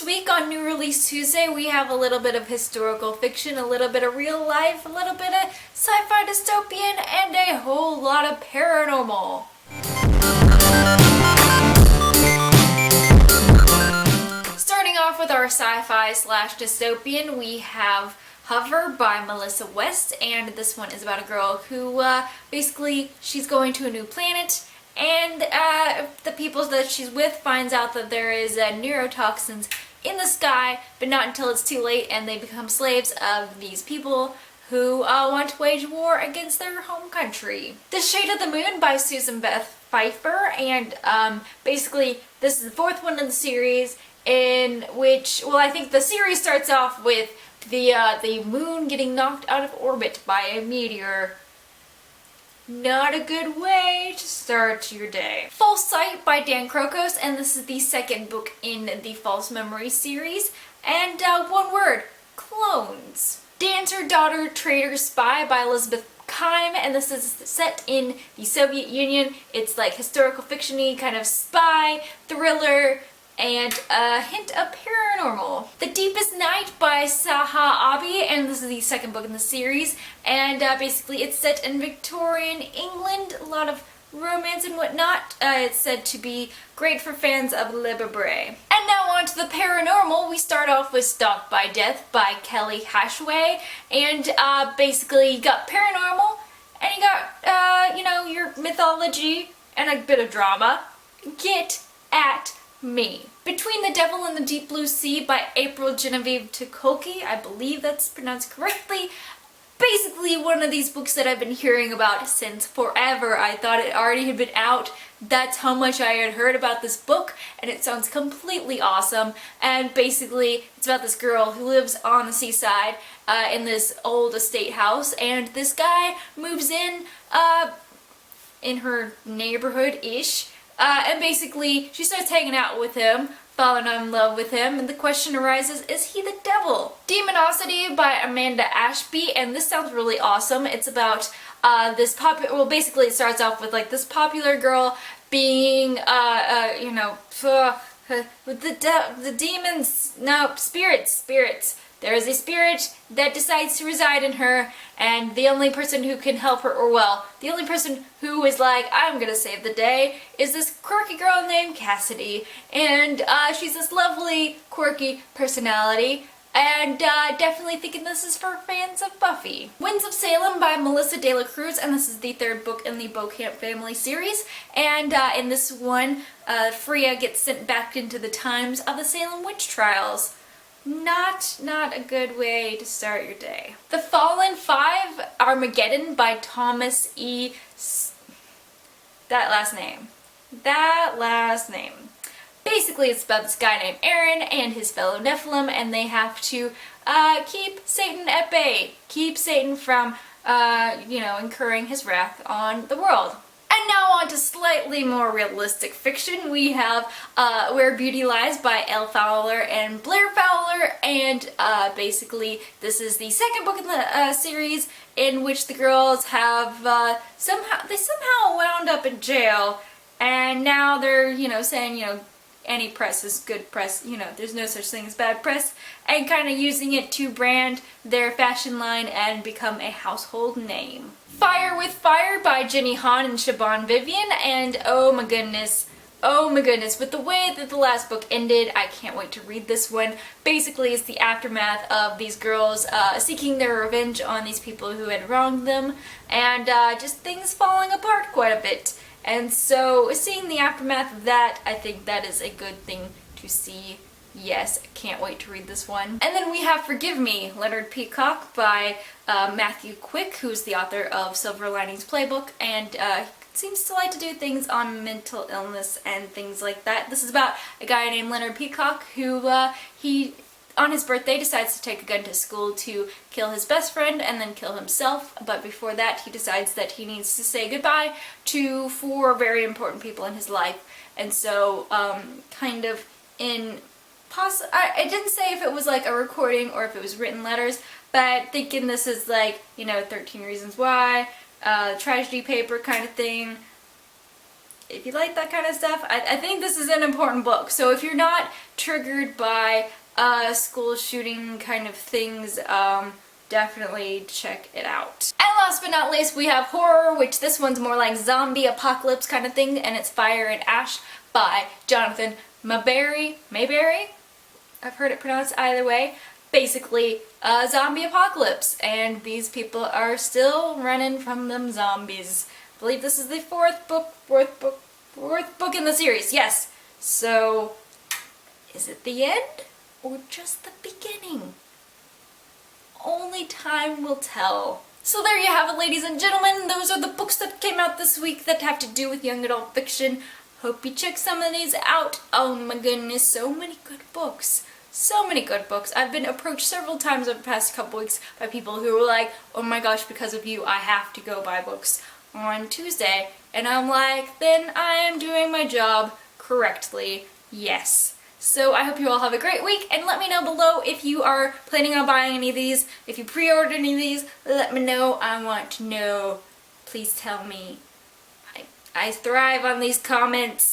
week on New Release Tuesday, we have a little bit of historical fiction, a little bit of real life, a little bit of sci-fi dystopian, and a whole lot of paranormal. Starting off with our sci-fi slash dystopian, we have Hover by Melissa West, and this one is about a girl who basically she's going to a new planet, and the people that she's with finds out that there is neurotoxins in the sky, but not until it's too late, and they become slaves of these people who want to wage war against their home country. The Shade of the Moon by Susan Beth Pfeiffer, and basically this is the fourth one in the series, in which, well, I think the series starts off with the moon getting knocked out of orbit by a meteor. Not a good way to start your day. False Sight by Dan Crocos, and this is the second book in the False Memory series. And one word, clones. Dancer, Daughter, Traitor, Spy by Elizabeth Kime, and this is set in the Soviet Union. It's like historical fiction-y, kind of spy, thriller, and a hint of paranormal. The Deepest Night by Saha Abi, and this is the second book in the series, and basically it's set in Victorian England, a lot of romance and whatnot. It's said to be great for fans of Le Bray. And now on to the paranormal. We start off with Stalked by Death by Kelly Hashway, and basically you got paranormal, and you got, you know, your mythology and a bit of drama. Get at me. Between the Devil and the Deep Blue Sea by April Genevieve Tukolki, I believe that's pronounced correctly. Basically one of these books that I've been hearing about since forever. I thought it already had been out. That's how much I had heard about this book, and it sounds completely awesome. And basically it's about this girl who lives on the seaside in this old estate house, and this guy moves in her neighborhood-ish. And basically, she starts hanging out with him, falling in love with him, and the question arises, is he the devil? Demonosity by Amanda Ashby, and this sounds really awesome. It's about this well, basically it starts off with like this popular girl being, you know, with the demons, no, spirits. There is a spirit that decides to reside in her, and the only person who can help her, or well, the only person who is like, I'm gonna save the day, is this quirky girl named Cassidy. And she's this lovely, quirky personality, and definitely thinking this is for fans of Buffy. Winds of Salem by Melissa De La Cruz, and this is the third book in the Beauchamp Family series. And in this one, Freya gets sent back into the times of the Salem witch trials. Not a good way to start your day. The Fallen Five Armageddon by Thomas E. That last name. Basically it's about this guy named Aaron and his fellow Nephilim, and they have to keep Satan at bay. Keep Satan from, you know, incurring his wrath on the world. And now on to slightly more realistic fiction. We have Where Beauty Lies by Elle Fowler and Blair Fowler, and basically this is the second book in the series, in which the girls have somehow wound up in jail, and now they're, you know, saying, you know, any press is good press, you know, there's no such thing as bad press, and kind of using it to brand their fashion line and become a household name. Fire with Fire by Jenny Han and Siobhan Vivian, and oh my goodness, with the way that the last book ended, I can't wait to read this one. Basically it's the aftermath of these girls seeking their revenge on these people who had wronged them, and just things falling apart quite a bit. And so seeing the aftermath of that, I think that is a good thing to see. Yes, I can't wait to read this one. And then we have Forgive Me, Leonard Peacock by Matthew Quick, who's the author of Silver Linings Playbook, and seems to like to do things on mental illness and things like that. This is about a guy named Leonard Peacock who on his birthday decides to take a gun to school to kill his best friend and then kill himself, but before that he decides that he needs to say goodbye to 4 very important people in his life. And so kind of in I didn't say if it was like a recording or if it was written letters, but thinking this is like, you know, 13 Reasons Why, tragedy paper kind of thing. if you like that kind of stuff, I think this is an important book. So if you're not triggered by school shooting kind of things, definitely check it out. And last but not least, we have horror, which this one's more like zombie apocalypse kind of thing, and it's Fire and Ash by Jonathan Mayberry? I've heard it pronounced either way. Basically, a zombie apocalypse, and these people are still running from them zombies. I believe this is the fourth book in the series, yes. So, is it the end, or just the beginning? Only time will tell. So there you have it, ladies and gentlemen. Those are the books that came out this week that have to do with young adult fiction. Hope you check some of these out. Oh my goodness, so many good books. So many good books. I've been approached several times over the past couple weeks by people who were like, oh my gosh, because of you, I have to go buy books on Tuesday. And I'm like, then I am doing my job correctly. Yes. So I hope you all have a great week, and let me know below if you are planning on buying any of these. If you pre-ordered any of these, let me know. I want to know. Please tell me. I thrive on these comments.